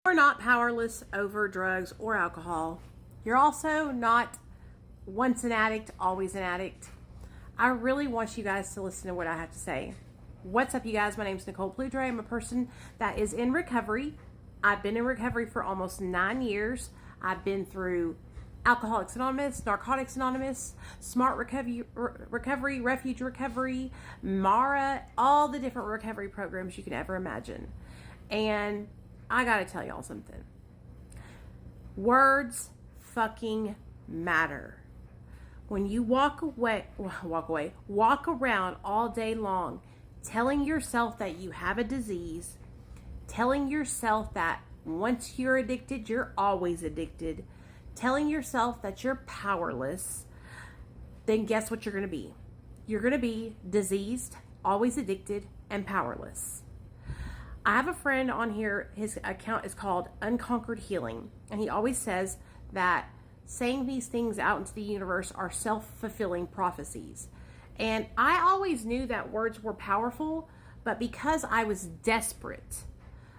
You're not powerless over drugs or alcohol. You're also not once an addict, always an addict. I really want you guys to listen to what I have to say. What's up, you guys? My name is Nicole Pludre. I'm a person that is in recovery. I've been in recovery for almost 9 years. I've been through Alcoholics Anonymous, Narcotics Anonymous, Smart Recovery, Refuge Recovery, MARA, all the different recovery programs you can ever imagine. And I gotta tell y'all something. Words fucking matter. When you walk around all day long telling yourself that you have a disease, telling yourself that once you're addicted, you're always addicted, telling yourself that you're powerless, then guess what you're gonna be? You're gonna be diseased, always addicted, and powerless. I have a friend on here, his account is called Unconquered Healing, and he always says that saying these things out into the universe are self-fulfilling prophecies. And I always knew that words were powerful, but because I was desperate,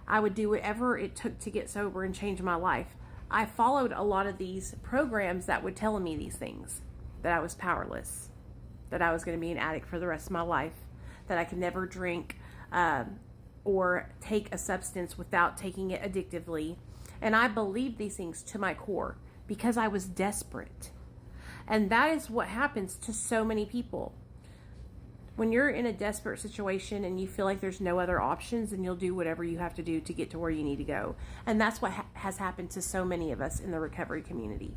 I would do whatever it took to get sober and change my life. I followed a lot of these programs that would tell me these things, that I was powerless, that I was going to be an addict for the rest of my life, that I could never drink, or take a substance without taking it addictively. And I believed these things to my core because I was desperate. And that is what happens to so many people. When you're in a desperate situation and you feel like there's no other options, then you'll do whatever you have to do to get to where you need to go. And that's what has happened to so many of us in the recovery community.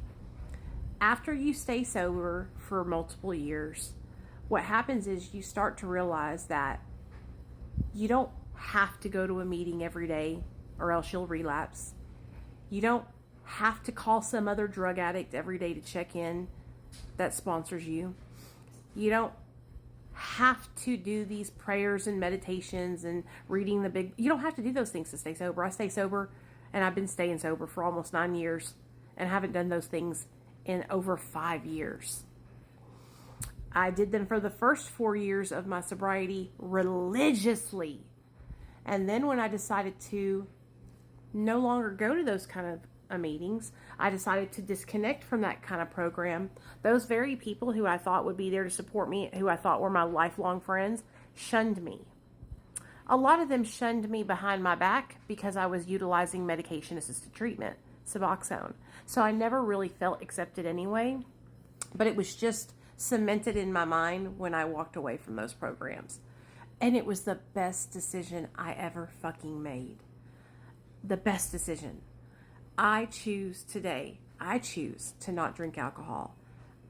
After you stay sober for multiple years, what happens is you start to realize that you don't have to go to a meeting every day or else you'll relapse. You don't have to call some other drug addict every day to check in that sponsors you. You don't have to do these prayers and meditations and reading you don't have to do those things to stay sober. I stay sober, and I've been staying sober for almost 9 years and haven't done those things in over 5 years. I did them for the first 4 years of my sobriety religiously. And then when I decided to no longer go to those kind of meetings, I decided to disconnect from that kind of program. Those very people who I thought would be there to support me, who I thought were my lifelong friends, shunned me. A lot of them shunned me behind my back because I was utilizing medication-assisted treatment, Suboxone. So I never really felt accepted anyway, but it was just cemented in my mind when I walked away from those programs. And it was the best decision I ever fucking made. The best decision. I choose today. I choose to not drink alcohol.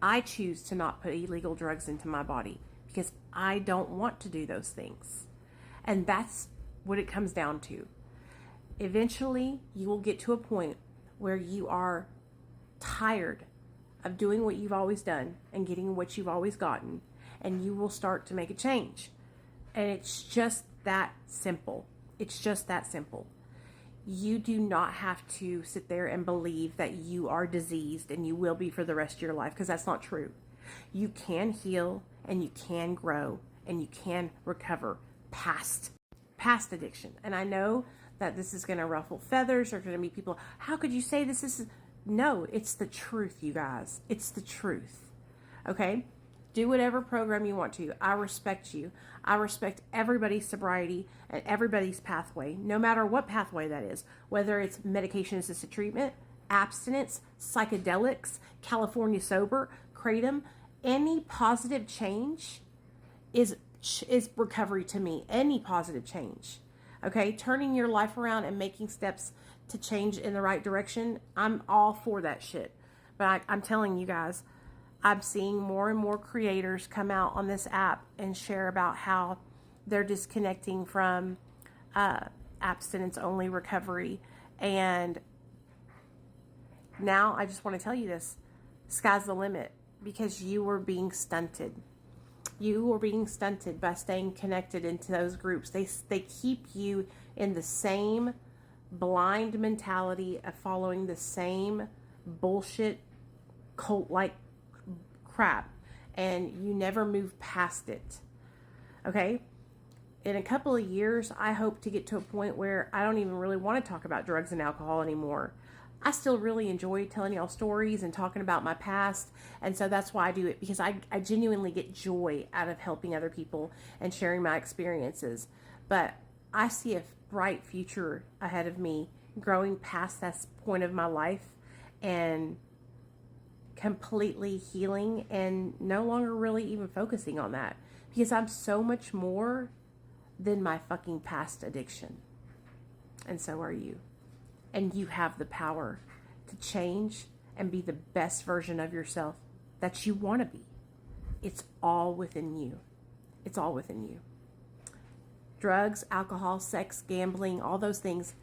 I choose to not put illegal drugs into my body because I don't want to do those things. And that's what it comes down to. Eventually, you will get to a point where you are tired of doing what you've always done and getting what you've always gotten, and you will start to make a change. And it's just that simple. It's just that simple. You do not have to sit there and believe that you are diseased and you will be for the rest of your life, because that's not true. You can heal and you can grow and you can recover past addiction. And I know that this is going to ruffle feathers. There's going to be people, how could you say this? No, it's the truth, you guys. It's the truth. Okay? Do whatever program you want to. I respect you. I respect everybody's sobriety and everybody's pathway, no matter what pathway that is, whether it's medication-assisted treatment, abstinence, psychedelics, California sober, kratom. Any positive change is recovery to me. Any positive change. Okay? Turning your life around and making steps to change in the right direction, I'm all for that shit. But I'm telling you guys, I'm seeing more and more creators come out on this app and share about how they're disconnecting from abstinence-only recovery. And now I just want to tell you this. Sky's the limit, because you were being stunted. You were being stunted by staying connected into those groups. They keep you in the same blind mentality of following the same bullshit cult-like crap, and you never move past it. Okay? in a couple of years, I hope to get to a point where I don't even really want to talk about drugs and alcohol anymore. I still really enjoy telling y'all stories and talking about my past. And so that's why I do it, because I genuinely get joy out of helping other people and sharing my experiences. But I see a bright future ahead of me, growing past that point of my life and completely healing and no longer really even focusing on that, because I'm so much more than my fucking past addiction. And so are you. And you have the power to change and be the best version of yourself that you want to be. It's all within you. It's all within you. Drugs, alcohol, sex, gambling, all those things,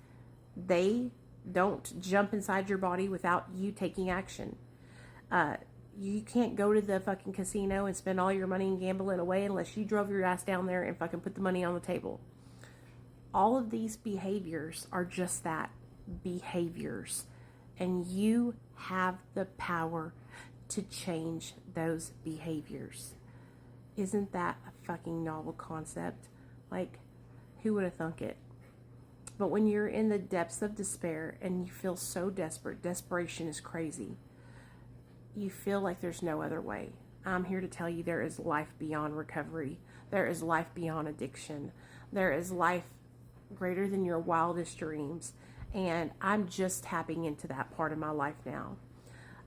they don't jump inside your body without you taking action. You can't go to the fucking casino and spend all your money and gamble it away unless you drove your ass down there and fucking put the money on the table. All of these behaviors are just that, behaviors. And you have the power to change those behaviors. Isn't that a fucking novel concept? Like, who would have thunk it? But when you're in the depths of despair and you feel so desperate, desperation is crazy. You feel like there's no other way. I'm here to tell you there is life beyond recovery. There is life beyond addiction. There is life greater than your wildest dreams. And I'm just tapping into that part of my life now.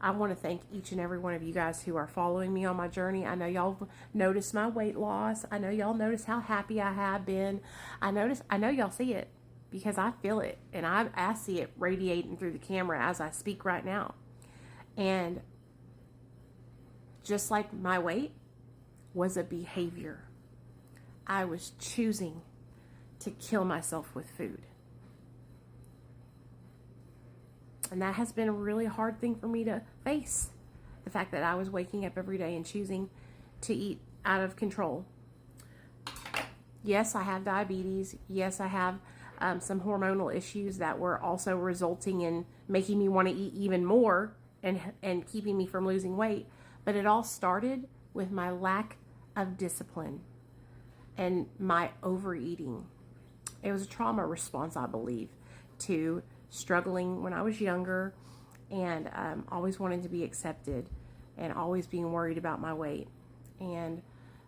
I want to thank each and every one of you guys who are following me on my journey. I know y'all noticed my weight loss. I know y'all noticed how happy I have been. I know y'all see it, because I feel it, and I see it radiating through the camera as I speak right now. And just like my weight was a behavior, I was choosing to kill myself with food. And that has been a really hard thing for me to face. The fact that I was waking up every day and choosing to eat out of control. Yes, I have diabetes. Yes, I have some hormonal issues that were also resulting in making me want to eat even more and keeping me from losing weight. But it all started with my lack of discipline and my overeating. It was a trauma response, I believe, to struggling when I was younger, and always wanting to be accepted and always being worried about my weight. And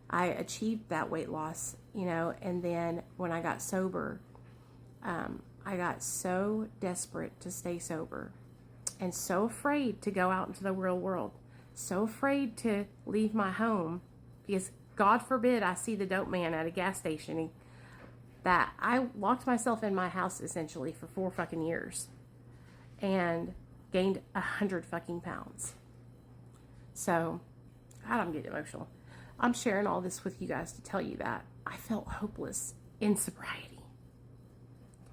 I achieved that weight loss, and then when I got sober, I got so desperate to stay sober and so afraid to go out into the real world, so afraid to leave my home, because God forbid I see the dope man at a gas station, that I locked myself in my house essentially for 4 fucking years and gained 100 fucking pounds. So, God, I'm getting emotional. I'm sharing all this with you guys to tell you that I felt hopeless in sobriety.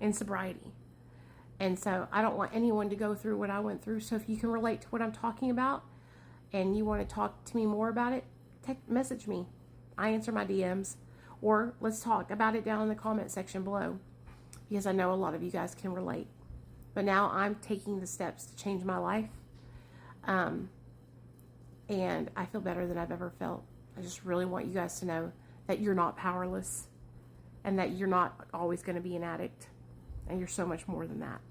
And so I don't want anyone to go through what I went through. So if you can relate to what I'm talking about and you want to talk to me more about it, message me. I answer my DMs. Or let's talk about it down in the comment section below, because I know a lot of you guys can relate. But now I'm taking the steps to change my life. And I feel better than I've ever felt. I just really want you guys to know that you're not powerless and that you're not always going to be an addict. And you're so much more than that.